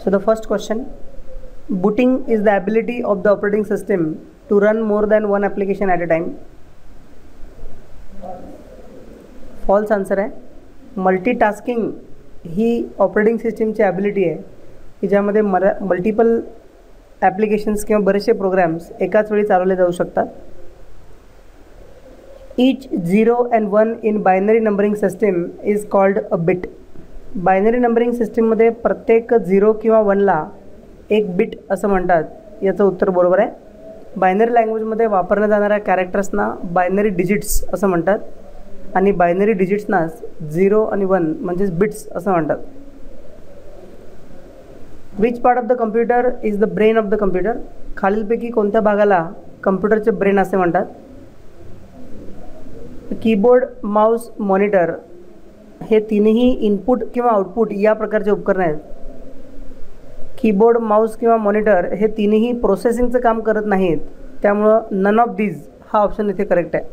So the first question, booting is the ability of the operating system to run more than one application at a time. False answer है. Multitasking ही operating सिस्टीमची ability आहे की ज्यामध्ये multiple applications किंवा बरेचसे programs एकाच वेळी चालवले जाऊ शकतात. Each 0 and 1 in binary numbering system is called a bit. Binary numbering सिस्टीममध्ये प्रत्येक 0 किंवा 1ला एक बिट असं म्हणतात. याचं उत्तर बरोबर आहे. बायनरी लँग्वेजमध्ये वापरल्या जाणाऱ्या कॅरेक्टर्सना बायनरी डिजिट्स असं म्हणतात आणि बायनरी डिजिट्सनाच 0 आणि 1 म्हणजेच बिट्स असं म्हणतात. Which part of the computer is the brain of the computer. खालीलपैकी कोणत्या भागाला कम्प्युटरचे ब्रेन असे म्हणतात. कीबोर्ड, माऊस, मॉनिटर हे तिन्ही इनपुट किंवा आउटपुट या प्रकारचे उपकरण आहेत. कीबोर्ड, माऊस किंवा मॉनिटर हे तिन्ही प्रोसेसिंगचं काम करत नाहीत, त्यामुळं नन ऑफ दीज हा ऑप्शन इथे करेक्ट आहे.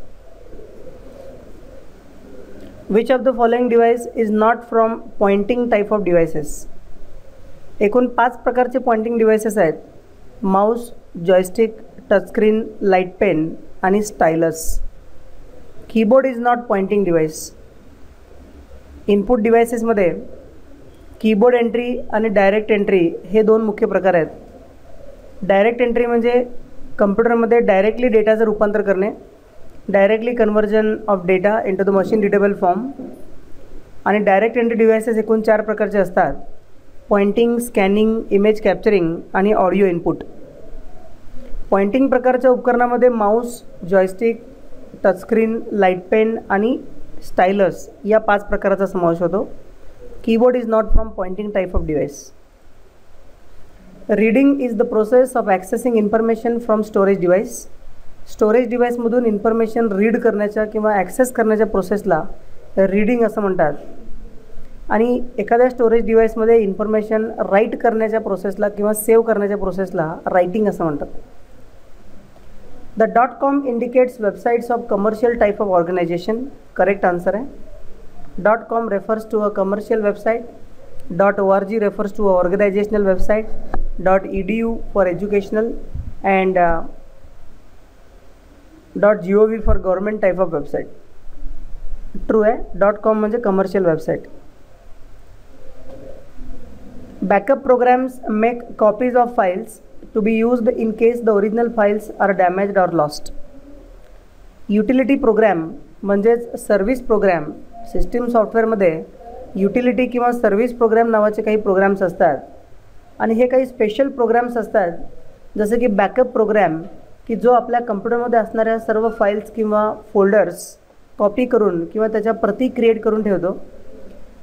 Which of the following device is not from pointing type of devices. एकूण 5 प्रकारचे पॉइंटिंग डिव्हाइसेस आहेत. Mouse, joystick, touchscreen, light pen आणि stylus. Keyboard is not pointing device. Input डिव्हाइसेसमध्ये keyboard entry आणि direct entry हे 2 मुख्य प्रकार आहेत. डायरेक्ट एंट्री म्हणजे कम्प्युटरमध्ये डायरेक्टली डेटाचं रूपांतर करणे, directly conversion of data into the machine readable form. आणि डायरेक्ट एंट्री डिव्हाइसेस एकूण 4 प्रकारचे असतात. पॉइंटिंग, स्कॅनिंग, इमेज कॅप्चरिंग आणि ऑडिओ इनपुट. पॉइंटिंग प्रकारच्या उपकरणामध्ये mouse, joystick, touchscreen, light pen आणि स्टायलस या 5 प्रकाराचा समावेश होतो. Keyboard is not from pointing type of device. Reading is the process of accessing information from storage device. Storage डिव्हाइसमधून information read करण्याच्या किंवा ॲक्सेस करण्याच्या प्रोसेसला रीडिंग असं म्हणतात. आणि एखाद्या स्टोरेज डिव्हाइसमध्ये इन्फॉर्मेशन राईट करण्याच्या प्रोसेसला किंवा सेव्ह करण्याच्या प्रोसेसला रायटिंग असं म्हणतात. The .com indicates websites of commercial type of organization. Correct answer है. .com refers to a commercial website. .org refers to a organizational website. .edu for educational and .gov for government type of website. True है. .com म्हणजे commercial website. Backup programs make copies of files to be used in case the original files are damaged or lost. Utility program म्हणजेच service program. System सॉफ्टवेअरमध्ये utility किंवा service program नावाचे काही programs असतात आणि हे काही स्पेशल प्रोग्राम्स असतात जसे की बॅकअप प्रोग्रॅम की जो आपल्या कम्प्युटरमध्ये असणाऱ्या सर्व फाईल्स किंवा फोल्डर्स कॉपी करून किंवा त्याच्या प्रती क्रिएट करून ठेवतो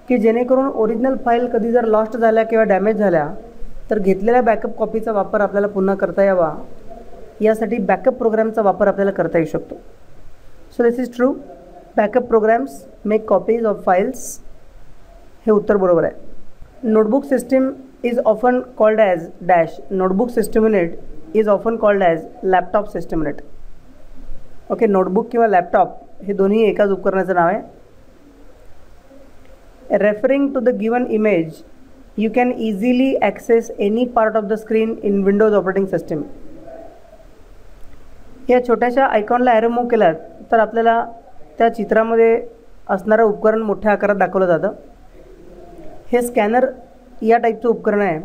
की जेणेकरून ओरिजिनल फाईल कधी जर लॉस्ट झाल्या किंवा डॅमेज झाल्या तर घेतलेल्या बॅकअप कॉपीचा वापर आपल्याला पुन्हा करता यावा यासाठी बॅकअप प्रोग्रामचा वापर आपल्याला करता येऊ शकतो. So this is true. Backup programs make copies of files. हे उत्तर बरोबर आहे. Notebook system is often called as dash. Notebook system unit is often called as laptop system unit. Okay, notebook किंवा लॅपटॉप हे दोन्ही एकाच उपकरणाचं नाव आहे. Referring to the given image you can easily access any part of the screen in Windows operating system. या छोट्याशा आयकॉनला ॲरो मूव्ह केलात तर आपल्याला त्या चित्रामध्ये असणारं उपकरण मोठ्या आकारात दाखवलं जातं. हे स्कॅनर या टाईपचं उपकरण आहे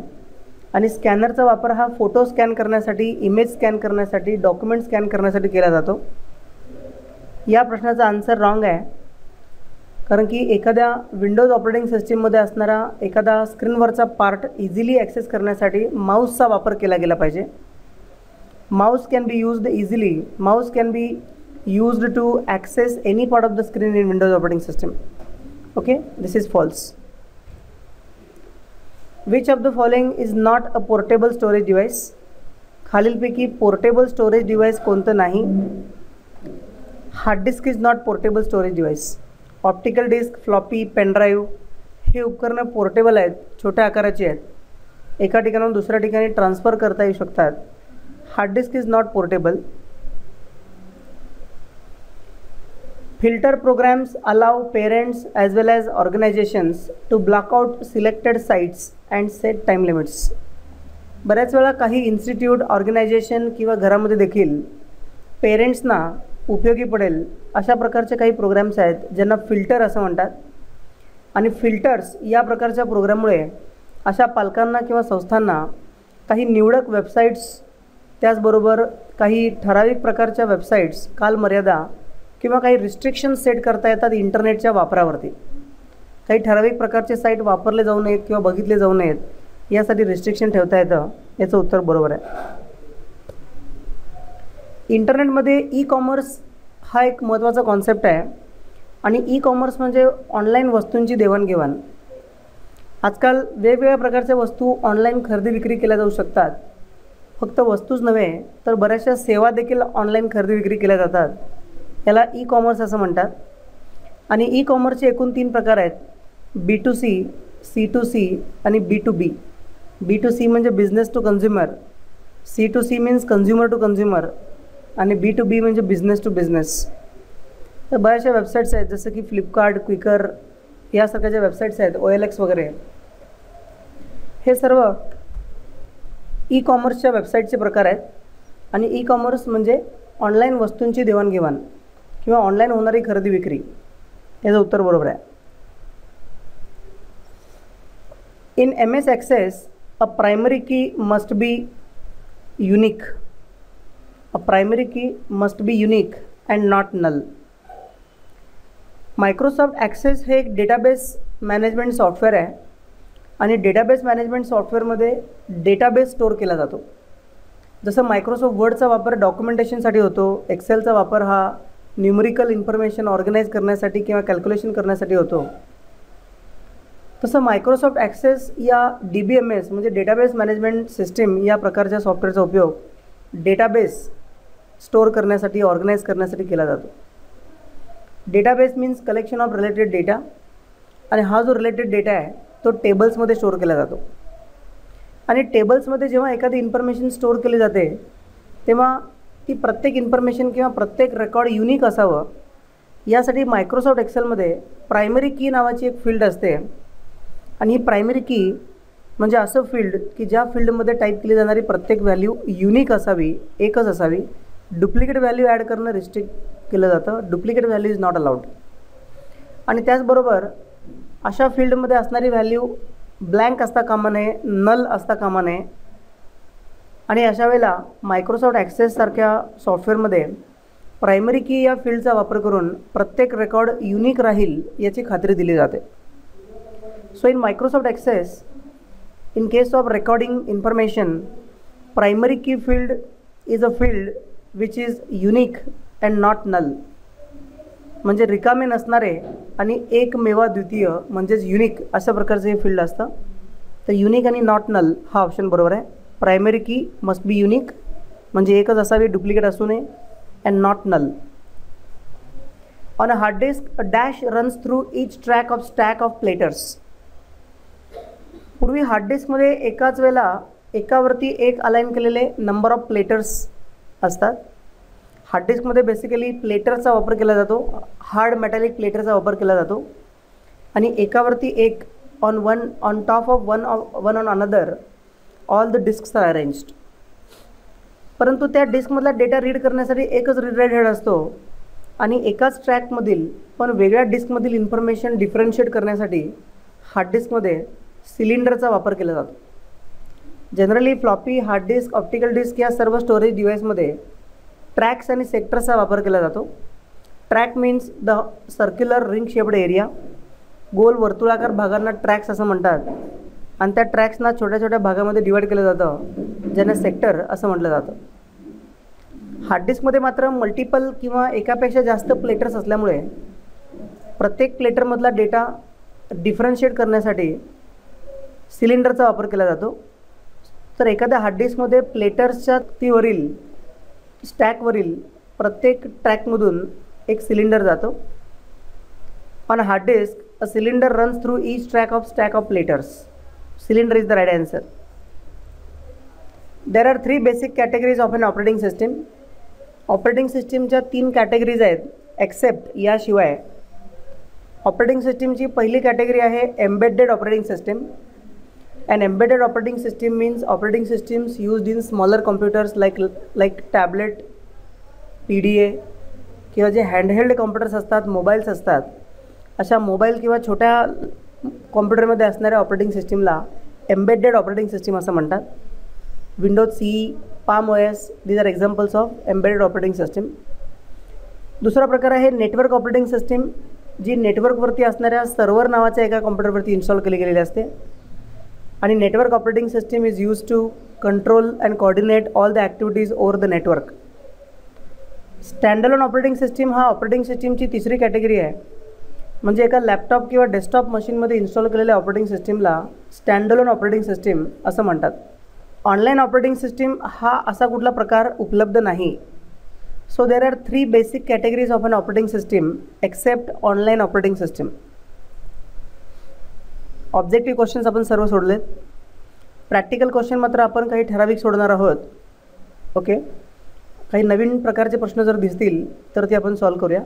आणि स्कॅनरचा वापर हा फोटो स्कॅन करण्यासाठी, इमेज स्कॅन करण्यासाठी, डॉक्युमेंट स्कॅन करण्यासाठी केला जातो. या प्रश्नाचा आन्सर रॉंग आहे कारण की एखाद्या विंडोज ऑपरेटिंग सिस्टीममध्ये असणारा एखादा स्क्रीनवरचा पार्ट इझिली ॲक्सेस करण्यासाठी माऊसचा वापर केला गेला पाहिजे. Mouse can be used easily. Mouse can be used to access any part of the screen in Windows operating system. Okay, this is false. Which of the following is not a portable storage device. खालीलपैकी portable storage device कोणतं नाही. Hard disk is not portable storage device. Optical disk, floppy, pen drive हे उपकरणं portable आहेत, छोट्या आकाराची आहेत, एका ठिकाणाहून दुसऱ्या ठिकाणी ट्रान्सफर करता येऊ शकतात. Hard disk is not portable. Filter programs allow parents as well as organizations to block out selected sites and set time limits. बऱ्याच वेळा काही इन्स्टिट्यूट, ऑर्गनायझेशन किंवा घरामध्ये देखील पेरेंट्सना उपयोगी पडेल अशा प्रकारचे काही प्रोग्राम्स आहेत ज्यांना फिल्टर असं म्हणतात. आणि फिल्टर्स या प्रकारच्या प्रोग्राममुळे अशा पालकांना किंवा संस्थांना काही निवडक वेबसाईट्स, त्याचबरोबर काही ठराविक प्रकारच्या वेबसाईट्स, कालमर्यादा किंवा काही रिस्ट्रिक्शन्स सेट करता येतात इंटरनेटच्या वापरावरती. काही ठराविक प्रकारचे साईट वापरले जाऊ नयेत किंवा बघितले जाऊ नयेत यासाठी रिस्ट्रिक्शन ठेवता येतं. याचं उत्तर बरोबर आहे. इंटरनेटमध्ये ई कॉमर्स हा एक महत्त्वाचा कॉन्सेप्ट आहे. आणि ई कॉमर्स म्हणजे ऑनलाईन वस्तूंची देवाणघेवाण. आजकाल वेगवेगळ्या प्रकारच्या वस्तू ऑनलाईन खरेदी विक्री केल्या जाऊ शकतात. फक्त वस्तूच नव्हे तर बऱ्याचशा सेवा देखील ऑनलाईन खरेदी विक्री केल्या जातात. याला ई कॉमर्स असं म्हणतात. आणि ई कॉमर्सचे एकूण 3 प्रकार आहेत: B2C, C2C आणि B2B. B2C म्हणजे business to consumer, C2C means consumer to consumer आणि B2B म्हणजे बिझनेस टू बिझनेस. तर बऱ्याचशा वेबसाईट्स आहेत जसं की फ्लिपकार्ट, क्विकर यासारख्या ज्या वेबसाईट्स आहेत, OLX वगैरे, हे सर्व ई कॉमर्सच्या वेबसाईटचे प्रकार आहेत. आणि ई कॉमर्स म्हणजे ऑनलाईन वस्तूंची देवाणघेवाण किंवा ऑनलाईन होणारी खरेदी विक्री. याचं उत्तर बरोबर आहे. In MS Access a primary key must be unique. A primary key must be unique and not null. Microsoft Access हे एक डेटाबेस मॅनेजमेंट सॉफ्टवेअर आहे. आणि डेटाबेस मॅनेजमेंट सॉफ्टवेअरमध्ये डेटाबेस स्टोअर केला जातो. जसं मायक्रोसॉफ्ट वर्डचा वापर डॉक्युमेंटेशनसाठी होतो, एक्सेलचा वापर हा न्यूमरिकल इन्फॉर्मेशन ऑर्गनाईज करण्यासाठी किंवा कॅल्क्युलेशन करण्यासाठी होतो, तसं मायक्रोसॉफ्ट ॲक्सेस या DBMS म्हणजे डेटाबेस मॅनेजमेंट सिस्टीम या प्रकारच्या सॉफ्टवेअरचा उपयोग डेटाबेस स्टोअर करण्यासाठी, ऑर्गनाईज करण्यासाठी केला जातो. Database means collection of related data. आणि हा जो रिलेटेड डेटा आहे तो टेबल्समध्ये स्टोअर केला जातो. आणि टेबल्समध्ये जेव्हा एखादी इन्फॉर्मेशन स्टोअर केली जाते तेव्हा ती प्रत्येक इन्फॉर्मेशन किंवा प्रत्येक रेकॉर्ड युनिक असावं यासाठी मायक्रोसॉफ्ट एक्सेलमध्ये प्रायमरी की नावाची एक फील्ड असते. आणि ही प्रायमरी की म्हणजे असं फील्ड की ज्या फील्डमध्ये टाईप केली जाणारी प्रत्येक व्हॅल्यू युनिक असावी, एकच असावी. डुप्लिकेट व्हॅल्यू ॲड करणं रिस्ट्रिक्ट केलं जातं. Duplicate value is not allowed. आणि त्याचबरोबर अशा फील्डमध्ये असणारी व्हॅल्यू ब्लँक असता कामा नये, नल असता कामा नये. आणि अशा वेळेला मायक्रोसॉफ्ट ॲक्सेससारख्या सॉफ्टवेअरमध्ये प्रायमरी की या फील्डचा वापर करून प्रत्येक रेकॉर्ड युनिक राहील याची खात्री दिली जाते. So in Microsoft Access, in case of recording information, primary key field is a field which is unique and not null. म्हणजे रिकामे नसणारे आणि एकमेवा द्वितीय म्हणजेच युनिक अशा प्रकारचं हे फील्ड असतं. तर युनिक आणि नॉट नल हा ऑप्शन बरोबर आहे. Primary key must be unique म्हणजे एकच असावी, डुप्लिकेट असू नये, and not null. On a hard disk a dash runs through each track of stack of platters. पूर्वी हार्ड डिस्कमध्ये एकाच वेळेला एकावरती एक अलाइन केलेले नंबर ऑफ प्लेटर्स असतात. हार्ड डिस्कमध्ये बेसिकली प्लेटरचा वापर केला जातो, हार्ड मेटॅलिक प्लेटरचा वापर केला जातो. आणि एकावरती एक on top of one on another all the disks are arranged. परंतु त्या डिस्कमधला डेटा रीड करण्यासाठी एकच रीड राईट हेड असतो. आणि एकाच ट्रॅकमधील पण वेगळ्या डिस्कमधील इन्फॉर्मेशन डिफरन्शिएट करण्यासाठी हार्ड डिस्कमध्ये सिलेंडरचा वापर केला जातो. Generally floppy, hard disk, optical disk या सर्व स्टोरेज डिव्हाइसमध्ये ट्रॅक्स आणि सेक्टर्सचा वापर केला जातो. Track means the circular ring shaped area. गोल वर्तुळाकार भागांना ट्रॅक्स असं म्हणतात. आणि त्या ट्रॅक्सना छोट्या छोट्या भागामध्ये डिवाईड केलं जातं ज्यांना सेक्टर असं म्हटलं जातं. हार्ड डिस्कमध्ये मात्र मल्टिपल किंवा एकापेक्षा जास्त प्लेटर्स असल्यामुळे प्रत्येक प्लेटरमधला डेटा डिफरन्शिएट करण्यासाठी सिलेंडरचा वापर केला जातो. तर एखाद्या हार्ड डिस्कमध्ये प्लेटर्सच्या तीवरील स्टॅकवरील प्रत्येक ट्रॅकमधून एक सिलेंडर जातो. On hard disk a cylinder runs through each track of stack of platters. Cylinder is the right answer. There are 3 basic categories of an operating system. Operating सिस्टीमच्या 3 कॅटेगरीज आहेत. एक्सेप्ट याशिवाय operating सिस्टीमची पहिली category आहे embedded operating system. And embedded operating system means operating systems used in smaller computers like tablet, PDA किंवा जे handheld computers असतात, mobiles असतात, अशा मोबाईल किंवा छोट्या कॉम्प्युटरमध्ये असणाऱ्या ऑपरेटिंग सिस्टीमला एम्बेडेड ऑपरेटिंग सिस्टीम असं म्हणतात. Windows CE, Palm OS these are examples of embedded operating system. दुसरा प्रकार आहे नेटवर्क ऑपरेटिंग सिस्टीम, जी नेटवर्कवरती असणाऱ्या सर्व्हर नावाच्या एका कॉम्प्युटरवरती इन्स्टॉल केली गेलेली असते. आणि network operating system is use to control and coordinate all the activities over the network. Standalone operating system हा ऑपरेटिंग सिस्टीमची तिसरी कॅटेगरी आहे. म्हणजे एका लॅपटॉप किंवा डेस्कटॉप मशीनमध्ये इन्स्टॉल केलेल्या ऑपरेटिंग सिस्टीमला स्टँडअलोन ऑपरेटिंग सिस्टीम असं म्हणतात. ऑनलाईन ऑपरेटिंग सिस्टीम हा असा कुठला प्रकार उपलब्ध नाही. So there are 3 basic categories of an operating system except online operating system. Objective questions आपण सर्व सोडलेत. प्रॅक्टिकल क्वेश्चन मात्र आपण काही ठराविक सोडणार आहोत. ओके, काही नवीन प्रकारचे प्रश्न जर दिसतील तर ते आपण सॉल्व करूया.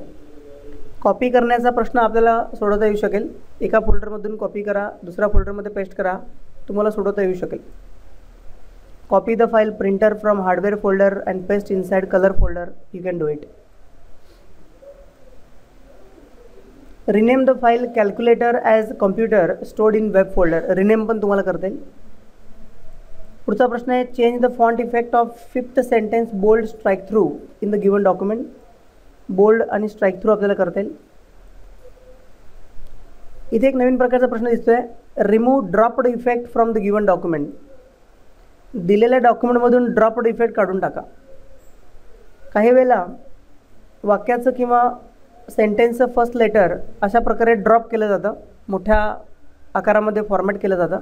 कॉपी करण्याचा प्रश्न आपल्याला सोडवता येऊ शकेल. एका फोल्डरमधून कॉपी करा, दुसऱ्या फोल्डरमध्ये पेस्ट करा, तुम्हाला सोडवता येऊ शकेल. Copy the file printer from hardware folder and paste inside color folder. You can do it. Rename the file calculator as computer stored in web folder. Rename पण तुम्हाला करता येईल. पुढचा प्रश्न आहे change the font effect of 5th sentence bold strike through in the given document. bold आणि strike through आपल्याला करता येईल. इथे एक नवीन प्रकारचा प्रश्न दिसतोय, remove dropped effect from the given document. दिलेल्या डॉक्युमेंटमधून ड्रॉप्ड इफेक्ट काढून टाका. काही वेळेला वाक्याचं किंवा सेंटेन्सचं फर्स्ट लेटर अशा प्रकारे ड्रॉप केलं जातं, मोठ्या आकारामध्ये फॉर्मॅट केलं जातं.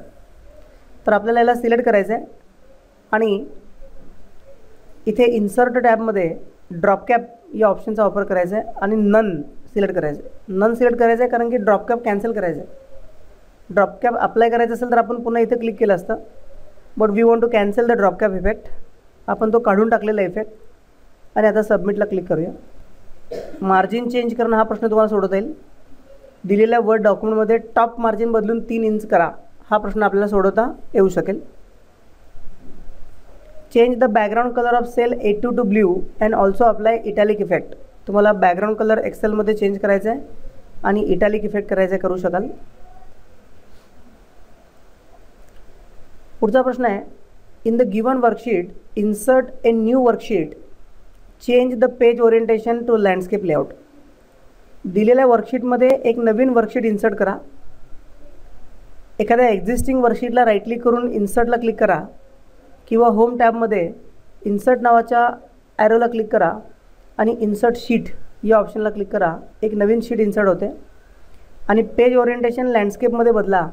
तर आपल्याला याला सिलेक्ट करायचं आहे आणि इथे इन्सर्ट टॅबमध्ये ड्रॉप कॅप या ऑप्शनचा वापर करायचा आहे आणि नन सिलेक्ट करायचं आहे. नन सिलेक्ट करायचं आहे कारण की ड्रॉप कॅप कॅन्सल करायचं आहे. ड्रॉप कॅप अप्लाय करायचं असेल तर आपण पुन्हा इथे क्लिक केलं असतं. But we want to cancel the drop cap effect. आपण तो काढून टाकलेला इफेक्ट आणि आता सबमिटला क्लिक करूया. मार्जिन चेंज करणं हा प्रश्न तुम्हाला सोडवता येईल. दिलेल्या वर्ड डॉक्युमेंटमध्ये टॉप मार्जिन बदलून 3 इंच करा हा प्रश्न आपल्याला सोडवता येऊ शकेल. Change the background colour of cell A2 to blue and also apply italic effect. तुम्हाला बॅकग्राऊंड कलर एक्सेलमध्ये चेंज करायचा आहे आणि इटॅलिक इफेक्ट करायचा आहे, करू शकाल. पुढचा प्रश्न आहे in the given worksheet insert a new worksheet, change the page orientation to landscape layout. दिलेल्या वर्कशीटमध्ये एक नवीन वर्कशीट इन्सर्ट करा. एखाद्या एक्झिस्टिंग वर्कशीटला राईट क्लिक करून इन्सर्टला क्लिक करा किंवा होम टॅबमध्ये इन्सर्ट नावाच्या ॲरोला क्लिक करा आणि इन्सर्ट शीट या ऑप्शनला क्लिक करा. एक नवीन शीट इन्सर्ट होते आणि पेज ओरिएंटेशन लँडस्केपमध्ये बदला.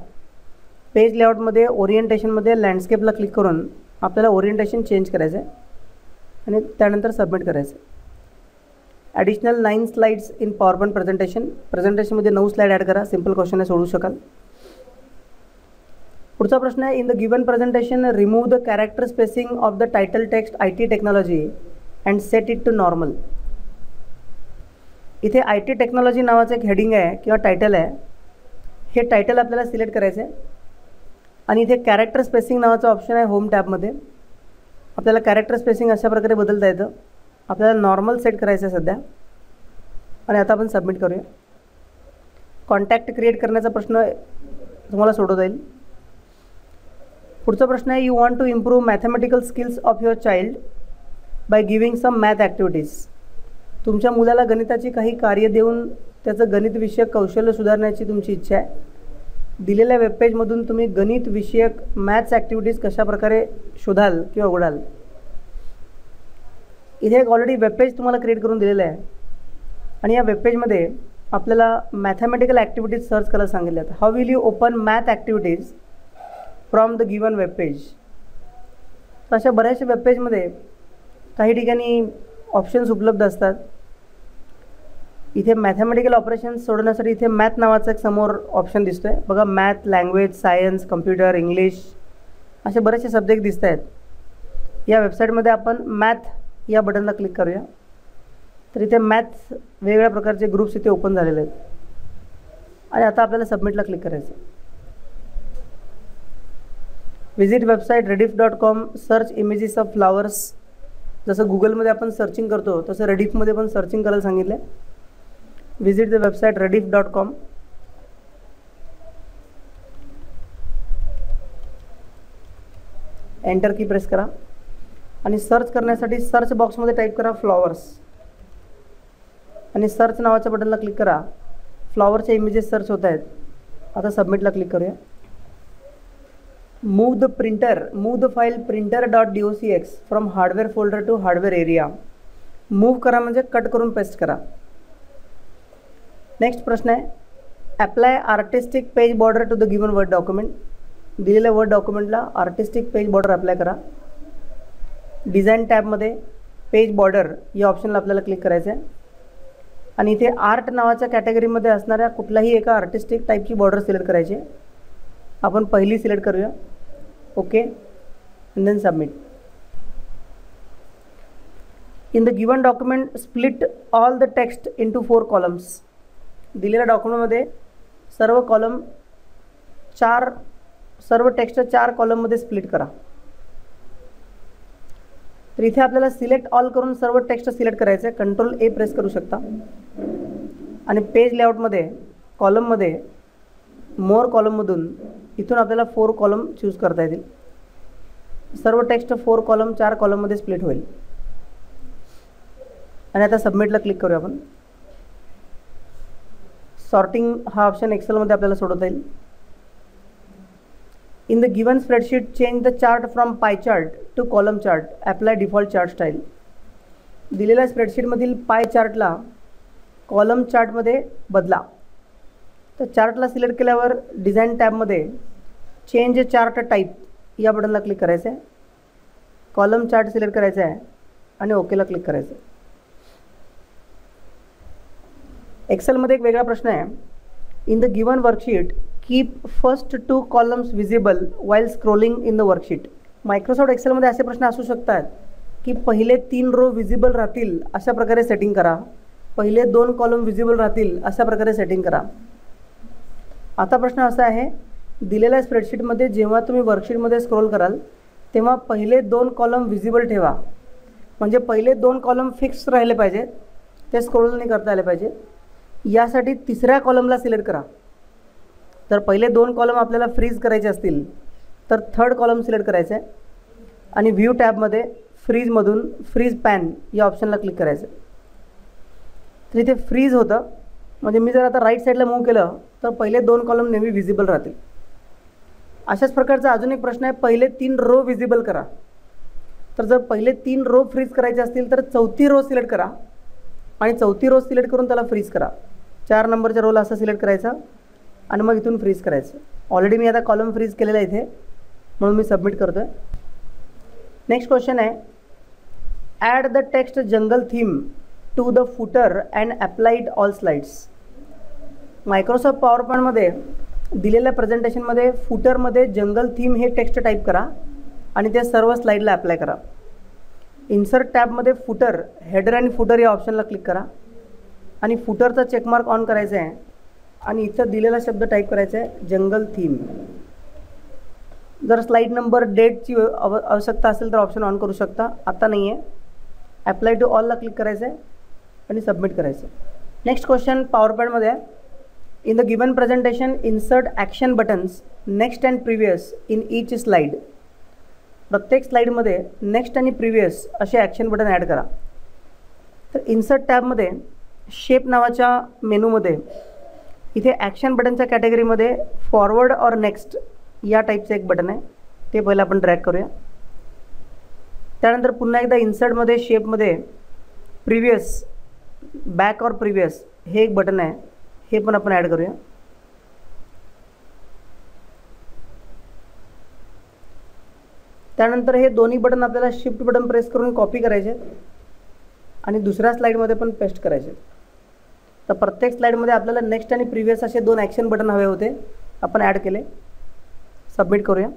पेज लेआउटमध्ये ओरिएंटेशनमध्ये लँडस्केपला क्लिक करून आपल्याला ओरिएंटेशन चेंज करायचं आहे आणि त्यानंतर सबमिट करायचं आहे. ॲडिशनल 9 स्लाइड्स इन पॉवरपॉईंट प्रेझेंटेशनमध्ये 9 स्लाईड ॲड करा. सिम्पल क्वेश्चन आहे, सोडू शकाल. पुढचा प्रश्न आहे in the given presentation remove the character spacing of the title text IT technology and set it to normal. इथे IT टेक्नॉलॉजी नावाचं एक हेडिंग आहे किंवा टायटल आहे. हे टायटल आपल्याला सिलेक्ट करायचं आहे आणि इथे कॅरेक्टर स्पेसिंग नावाचं ऑप्शन आहे होम टॅबमध्ये. आपल्याला कॅरेक्टर स्पेसिंग अशा प्रकारे बदलता येतं. आपल्याला नॉर्मल सेट करायचं आहे सध्या आणि आता आपण सबमिट करूया. कॉन्टॅक्ट क्रिएट करण्याचा प्रश्न तुम्हाला सोडवता येईल. पुढचा प्रश्न आहे you want to improve mathematical skills of your child by giving some math activities. तुमच्या मुलाला गणिताची काही कार्य देऊन त्याचं गणितविषयक कौशल्य सुधारण्याची तुमची इच्छा आहे. दिलेल्या वेबपेजमधून तुम्ही गणित विषयक मॅथ्स ॲक्टिव्हिटीज कशाप्रकारे शोधाल किंवा उघडाल. इथे एक ऑलरेडी वेबपेज तुम्हाला क्रिएट करून दिलेलं आहे आणि या वेबपेजमध्ये आपल्याला मॅथमॅटिकल ॲक्टिव्हिटीज सर्च करायला सांगितले आहेत. How will you open math activities from the given webpage. तर अशा बऱ्याचशा वेबपेजमध्ये काही ठिकाणी ऑप्शन्स उपलब्ध असतात. इथे मॅथमॅटिकल ऑपरेशन्स सोडवण्यासाठी इथे मॅथ नावाचा एक समोर ऑप्शन दिसतो आहे बघा. Math, language, science, computer, English असे बरेचसे सब्जेक्ट दिसत आहेत. या वेबसाईटमध्ये आपण मॅथ या बटनला क्लिक करूया. तर इथे मॅथ्स वेगवेगळ्या प्रकारचे ग्रुप्स इथे ओपन झालेले आहेत आणि आता आपल्याला सबमिटला क्लिक करायचं. Visit website rediff.com, search images of flowers. जसं गुगलमध्ये आपण सर्चिंग करतो तसं रेडिफमध्ये पण सर्चिंग करायला सांगितलं आहे. Visit the website rediff.com. Enter की प्रेस करा आणि सर्च करण्यासाठी सर्च बॉक्समध्ये टाईप करा फ्लॉवर्स आणि सर्च नावाच्या बटनला क्लिक करा. फ्लॉवरचे इमेजेस सर्च होत आहेत. आता सबमिटला क्लिक करूया. Move the file printer.docx from hardware folder to hardware area. Move करा म्हणजे कट करून पेस्ट करा. नेक्स्ट प्रश्न आहे, apply artistic page border to the given word document. दिलेल्या वर्ड डॉक्युमेंटला आर्टिस्टिक पेज बॉर्डर अप्लाय करा. डिझाईन टॅबमध्ये पेज बॉर्डर या ऑप्शनला आपल्याला क्लिक करायचं आहे आणि इथे आर्ट नावाच्या कॅटेगरीमध्ये असणाऱ्या कुठल्याही एका आर्टिस्टिक टाईपची बॉर्डर सिलेक्ट करायची आहे. आपण पहिली सिलेक्ट करूया. Okay and then submit. In the given document split all the text into 4 columns. दिलेल्या डॉक्युमेंटमध्ये सर्व टेक्स्ट 4 कॉलममध्ये स्प्लिट करा. तर इथे आपल्याला सिलेक्ट ऑल करून सर्व टेक्स्ट सिलेक्ट करायचं आहे. Ctrl+A प्रेस करू शकता आणि पेज लेआउटमध्ये कॉलममध्ये मोर कॉलममधून इथून आपल्याला 4 कॉलम चूज करता येतील. सर्व टेक्स्ट 4 कॉलम 4 कॉलममध्ये स्प्लिट होईल आणि आता सबमिटला क्लिक करूया आपण. सॉर्टिंग हा ऑप्शन एक्सेलमध्ये आपल्याला सोडवता येईल. In the given spreadsheet change the chart from pie chart to column chart. Apply default chart style. दिलेल्या स्प्रेडशीटमधील पाय चार्टला कॉलम चार्टमध्ये बदला. तर चार्टला सिलेक्ट केल्यावर डिझाईन टॅबमध्ये चेंज चार्ट टाईप या बटनला क्लिक करायचं आहे. कॉलम चार्ट सिलेक्ट करायचं आहे आणि ओकेला क्लिक करायचं आहे. एक्सेलमध्ये एक वेगळा प्रश्न आहे. In the given worksheet keep first 2 columns visible while scrolling in the worksheet. Microsoft एक्सेलमध्ये असे प्रश्न असू शकतात की पहिले 3 रो विजिबल राहतील अशा प्रकारे सेटिंग करा, पहिले 2 कॉलम विजिबल राहतील अशा प्रकारे सेटिंग करा. आता प्रश्न असा आहे, दिलेल्या स्प्रेडशीटमध्ये जेव्हा तुम्ही वर्कशीटमध्ये स्क्रोल कराल तेव्हा पहिले 2 कॉलम विजिबल ठेवा. म्हणजे पहिले 2 कॉलम फिक्स राहिले पाहिजेत, ते स्क्रोल नाही करता आले पाहिजे. यासाठी 3ऱ्या कॉलमला सिलेक्ट करा. तर पहिले 2 कॉलम आपल्याला फ्रीज करायचे असतील तर 3rd कॉलम सिलेक्ट करायचं आहे आणि व्ह्यू टॅबमध्ये फ्रीजमधून फ्रीज पॅन या ऑप्शनला क्लिक करायचं. तर इथे फ्रीज होतं, म्हणजे मी जर आता राईट साईडला मूव्ह केलं तर पहिले 2 कॉलम नेहमी विजिबल राहतील. अशाच प्रकारचा अजून एक प्रश्न आहे, पहिले 3 रो विजिबल करा. तर जर पहिले 3 रो फ्रीज करायचे असतील तर 4थी रो सिलेक्ट करा आणि 4थी रो सिलेक्ट करून त्याला फ्रीज करा. 4 नंबरच्या रोला असं सिलेक्ट करायचं आणि मग इथून फ्रीज करायचं. ऑलरेडी मी आता कॉलम फ्रीज केलेला आहे इथे, म्हणून मी सबमिट करतो आहे. नेक्स्ट क्वेश्चन आहे, add the text jungle theme to the footer and apply it all slides. Microsoft पॉवर पॉईंटमध्ये दिलेल्या प्रेझेंटेशनमध्ये फुटरमध्ये जंगल थीम हे टेक्स्ट टाईप करा आणि ते सर्व स्लाईडला अप्लाय करा. इन्सर्ट टॅबमध्ये फुटर, हेडर आणि फुटर या ऑप्शनला क्लिक करा आणि फुटरचा चेकमार्क ऑन करायचा आहे आणि इथं दिलेला शब्द टाईप करायचा आहे जंगल थीम. जर स्लाईड नंबर डेटची आवश्यकता असेल तर ऑप्शन ऑन करू शकता, आता नाही आहे. अप्लाय टू ऑलला क्लिक करायचं आहे आणि सबमिट करायचं. नेक्स्ट क्वेश्चन पॉवर पॉईंटमध्ये आहे, in the given presentation insert action buttons next and previous in each slide. प्रत्येक स्लाईडमध्ये नेक्स्ट आणि प्रिव्हियस असे ॲक्शन बटन ॲड करा. तर इन्सर्ट टॅबमध्ये शेप नावाच्या मेनूमध्ये इथे ॲक्शन बटनच्या कॅटेगरीमध्ये फॉरवर्ड ऑर नेक्स्ट या टाईपचं एक बटन आहे, ते पहिलं आपण ड्रॅग करूया. त्यानंतर पुन्हा एकदा इन्सर्टमध्ये शेपमध्ये प्रिव्हियस, बॅक ऑर प्रिव्हियस हे एक बटन आहे, हे पण आपण ॲड करूया. त्यानंतर हे दोन्ही बटन आपल्याला शिफ्ट बटन प्रेस करून कॉपी करायचे आणि दुसऱ्या स्लाईडमध्ये पण पेस्ट करायचे. तर प्रत्येक स्लाईडमध्ये आपल्याला नेक्स्ट आणि प्रिव्हियस असे 2 ॲक्शन बटन हवे होते, आपण ॲड केले. सबमिट करूया.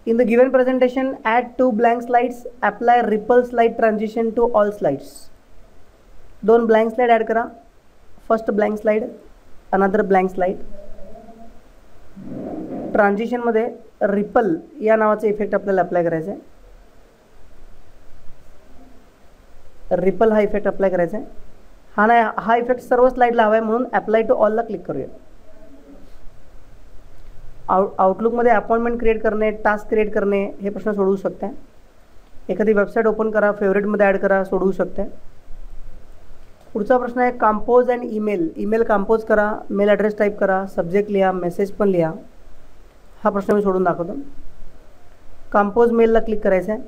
In the given presentation add 2 blank slides, apply ripple slide transition to all slides. 2 blank slide add करा. First blank slide, another blank slide. ट्रान्झिशनमध्ये रिपल या नावाचा इफेक्ट आपल्याला अप्लाय करायचा आहे. रिपल हा इफेक्ट अप्लाय करायचा आहे. हा नाही, हा इफेक्ट सर्व स्लाईडला हवा आहे म्हणून अप्लाय टू ऑलला क्लिक करूया. आउटलुकमध्ये अपॉइंटमेंट क्रिएट करणे, टास्क क्रिएट करणे हे प्रश्न सोडवू शकता. एखादी वेबसाईट ओपन करा, फेवरेटमध्ये ॲड करा, सोडवू शकता. पुढचा प्रश्न आहे compose and email. Email compose करा, मेल ॲड्रेस टाईप करा, सब्जेक्ट लिहा, मेसेज पण लिहा. हा प्रश्न मी सोडून दाखवतो. कंपोज मेलला क्लिक करायचं आहे.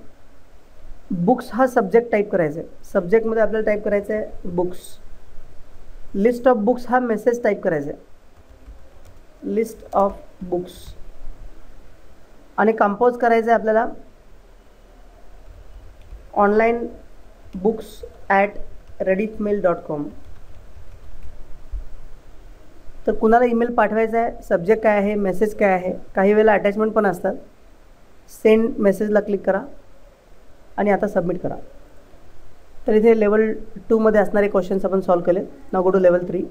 बुक्स हा सब्जेक्ट टाईप करायचा आहे. सब्जेक्टमध्ये आपल्याला टाईप करायचं आहे बुक्स. लिस्ट ऑफ बुक्स हा मेसेज टाईप करायचा आहे. List of books. आणि कंपोज करायचं आहे आपल्याला ऑनलाईन बुक्स @rediffmail.com. तर कुणाला ईमेल पाठवायचा आहे, सब्जेक्ट काय आहे, मेसेज काय आहे, काही वेळेला अटॅचमेंट पण असतात. सेंड मेसेजला क्लिक करा आणि आता सबमिट करा. तर इथे लेवल 2 मध्ये असणारे क्वेश्चन्स आपण सॉल्व केले. Now go to level 3.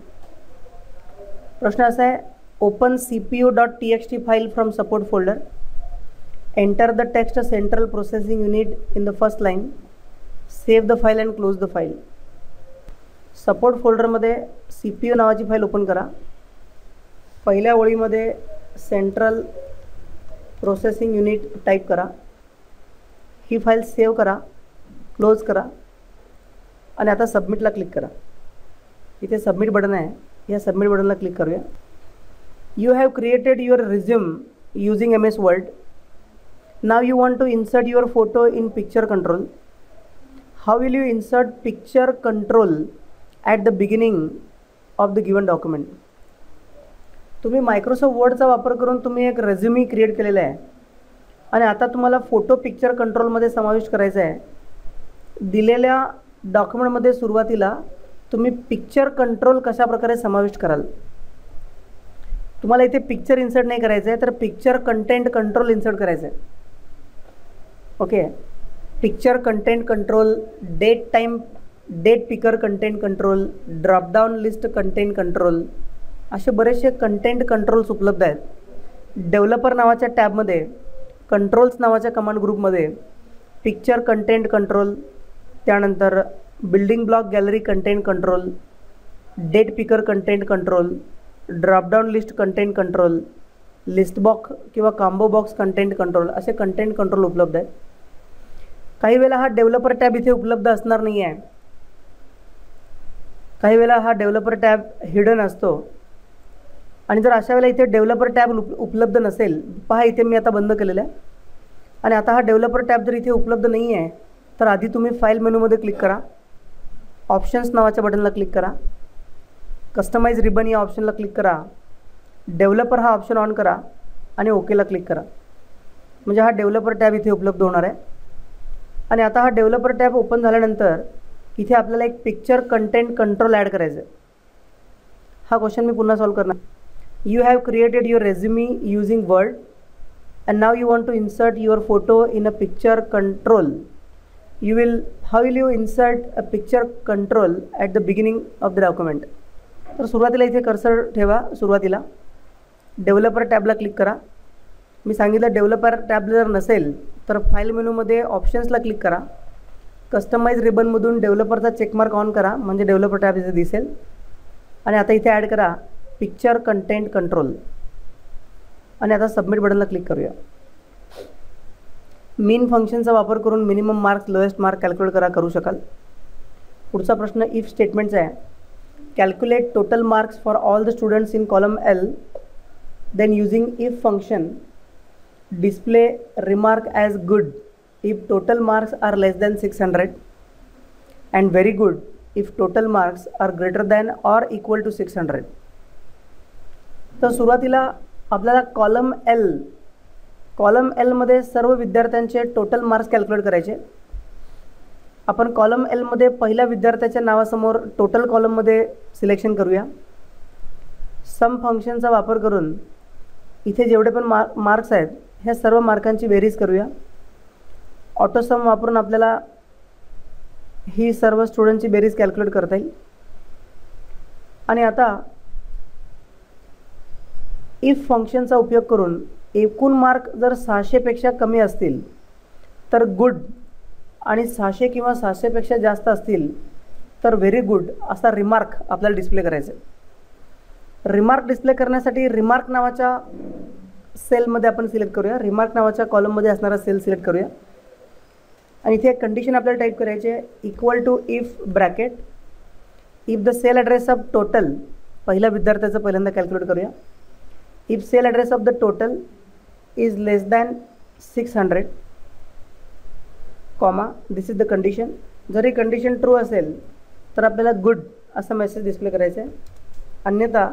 प्रश्न असा आहे open cpu.txt file from support folder. Enter the text central processing unit in the first line. Save the file and close the file. Support फोल्डरमध्ये CPU नावाची file open करा. पहिल्या ओळीमध्ये central processing unit type करा. ही file save करा, close करा आणि आता सबमिटला क्लिक करा. इथे सबमिट बटन आहे, या सबमिट बटनला क्लिक करूया. You have created your resume using MS Word. Now you want to insert your photo in picture control. How will you insert picture control at the beginning of the given document. तुम्ही Microsoft वर्डचा वापर करून तुम्ही एक रेझ्युमी create केलेला आहे आणि आता तुम्हाला फोटो पिक्चर कंट्रोलमध्ये समाविष्ट करायचा आहे. दिलेल्या डॉक्युमेंटमध्ये सुरुवातीला तुम्ही पिक्चर कंट्रोल कशा प्रकारे समाविष्ट कराल. तुम्हाला इथे पिक्चर इन्सर्ट नाही करायचं आहे, तर पिक्चर कंटेंट कंट्रोल इन्सर्ट करायचं आहे. Okay. Picture content control, date picker content control, dropdown list content control, असे बरेचसे कंटेंट कंट्रोल्स उपलब्ध आहेत. डेव्हलपर नावाच्या टॅबमध्ये कंट्रोल्स नावाच्या कमांड ग्रुपमध्ये पिक्चर कंटेंट कंट्रोल, त्यानंतर building block gallery content control, date picker content control, dropdown list content control, list box किंवा कॉम्बो बॉक्स कंटेंट कंट्रोल असे कंटेंट कंट्रोल उपलब्ध आहेत. काही वेळेला हा डेव्हलपर टॅब इथे उपलब्ध असणार नाही आहे. काही वेळेला हा डेव्हलपर टॅब हिडन असतो आणि जर अशा वेळेला इथे डेव्हलपर टॅब उपलब्ध नसेल, पहा इथे मी आता बंद केलेलं आहे आणि आता हा डेव्हलपर टॅब जर इथे उपलब्ध नाही आहे तर आधी तुम्ही फाईल मेनूमध्ये क्लिक करा. ऑप्शन्स नावाच्या बटनला क्लिक करा. कस्टमाइज रिबन या ऑप्शनला क्लिक करा. डेव्हलपर हा ऑप्शन ऑन करा आणि ओकेला क्लिक करा. म्हणजे हा डेव्हलपर टॅब इथे उपलब्ध होणार आहे. आणि आता हा डेव्हलपर टॅब ओपन झाल्यानंतर इथे आपल्याला एक पिक्चर कंटेंट कंट्रोल ॲड करायचं आहे. हा क्वेश्चन मी पुन्हा सॉल्व करणार. You have created your resume using word and now you want to insert your photo in a picture control. How will you insert a picture control at the beginning of the document. तर सुरुवातीला इथे cursor ठेवा. सुरुवातीला developer टॅबला click करा. मी सांगितलं developer tab जर नसेल तर फाईल मेनूमध्ये ऑप्शन्सला क्लिक करा. कस्टमाइज रिबनमधून डेव्हलपरचा चेकमार्क ऑन करा म्हणजे डेव्हलपर टॅब इथे दिसेल. आणि आता इथे ॲड करा पिक्चर कंटेंट कंट्रोल आणि आता सबमिट बटनला क्लिक करूया. मीन फंक्शनचा वापर करून minimum marks lowest mark calculate करू शकाल. पुढचा प्रश्न इफ स्टेटमेंटचा आहे. Calculate total marks for all the students in column L. Then using if function display remark as good if total marks are less than 600 and very good if total marks are greater than or equal to 600. तर सुरुवातीला आपल्याला column L मध्ये सर्व विद्यार्थ्यांचे total marks calculate करायचे. आपण column L मध्ये पहिल्या विद्यार्थ्याच्या नावासमोर टोटल कॉलममध्ये सिलेक्शन करूया. सम फंक्शनचा वापर करून इथे जेवढे पण मार्क्स आहेत ह्या सर्व मार्कांची बेरीज करूया. ऑटोसम वापरून आपल्याला ही सर्व स्टुडंटची बेरीज कॅल्क्युलेट करता येईल. आणि आता इफ फंक्शनचा उपयोग करून एकूण मार्क जर 600पेक्षा कमी असतील तर गुड आणि 600 किंवा 600पेक्षा जास्त असतील तर व्हेरी गुड असा रिमार्क आपल्याला डिस्प्ले करायचा आहे. रिमार्क डिस्प्ले करण्यासाठी रिमार्क नावाच्या सेलमध्ये आपण सिलेक्ट करूया, रिमार्क नावाच्या कॉलममध्ये असणारा सेल सिलेक्ट करूया आणि इथे एक कंडिशन आपल्याला टाईप करायची आहे, equal to if bracket if the cell address of total, पहिल्या विद्यार्थ्याचं पहिल्यांदा कॅल्क्युलेट करूया. If cell address of the total is less than 600 comma this is the condition. जर ही कंडिशन ट्रू असेल तर आपल्याला गुड असा मेसेज डिस्प्ले करायचा आहे, अन्यथा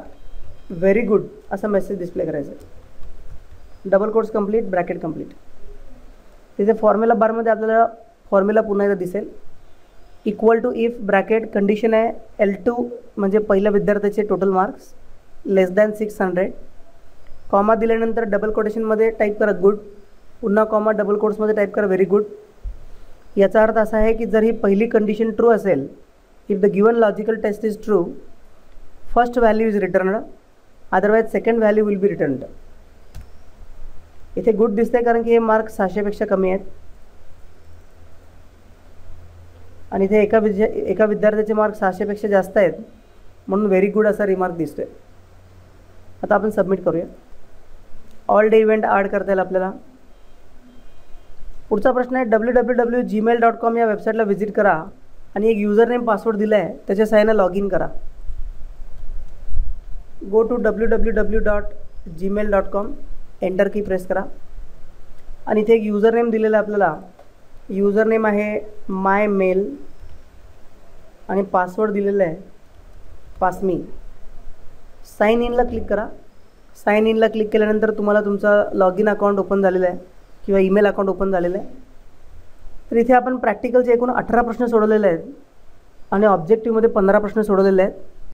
व्हेरी गुड असा मेसेज डिस्प्ले करायचा आहे. Double quotes complete, bracket complete. तिथे फॉर्म्युला बारमध्ये आपल्याला फॉर्म्युला पुन्हा एकदा दिसेल, equal to if bracket condition आहे L2 म्हणजे पहिल्या विद्यार्थ्याचे total marks less than 600 comma दिल्यानंतर डबल कोटेशनमध्ये टाईप करा गुड, पुन्हा कॉमा डबल कोट्समध्ये टाईप करा व्हेरी गुड. याचा अर्थ असा आहे की जर ही पहिली कंडिशन ट्रू असेल, if the given logical taste is true, first value is returned, otherwise second value will be returned. इथे गुड दिसते कारण की हे मार्क 600पेक्षा कमी आहेत आणि इथे एका विद्यार्थ्याचे मार्क 600पेक्षा जास्त आहेत म्हणून व्हेरी गुड असा रिमार्क दिसतोय. आता आपण सबमिट करूया. ऑल डे इव्हेंट ॲड करता येईल आपल्याला. पुढचा प्रश्न आहे www.gmail.com या वेबसाईटला व्हिजिट करा आणि एक युजर नेम पासवर्ड दिला आहे त्याच्या सहाय्याने लॉग इन करा. गो टू www.gmail.com, एंटर की प्रेस करा आणि इथे एक युजर नेम दिलेला आहे आपल्याला. युजर नेम आहे माय मेल आणि पासवर्ड दिलेला आहे पासमी. साइन इनला क्लिक करा. साइन इनला क्लिक केल्यानंतर तुम्हाला तुमचा लॉग इन अकाउंट ओपन झालेला आहे किंवा ईमेल अकाउंट ओपन झालेलं आहे. तर इथे आपण प्रॅक्टिकलचे एकूण 18 प्रश्न सोडवलेले आहेत आणि ऑब्जेक्टिव्हमध्ये 15 प्रश्न सोडवलेले आहेत.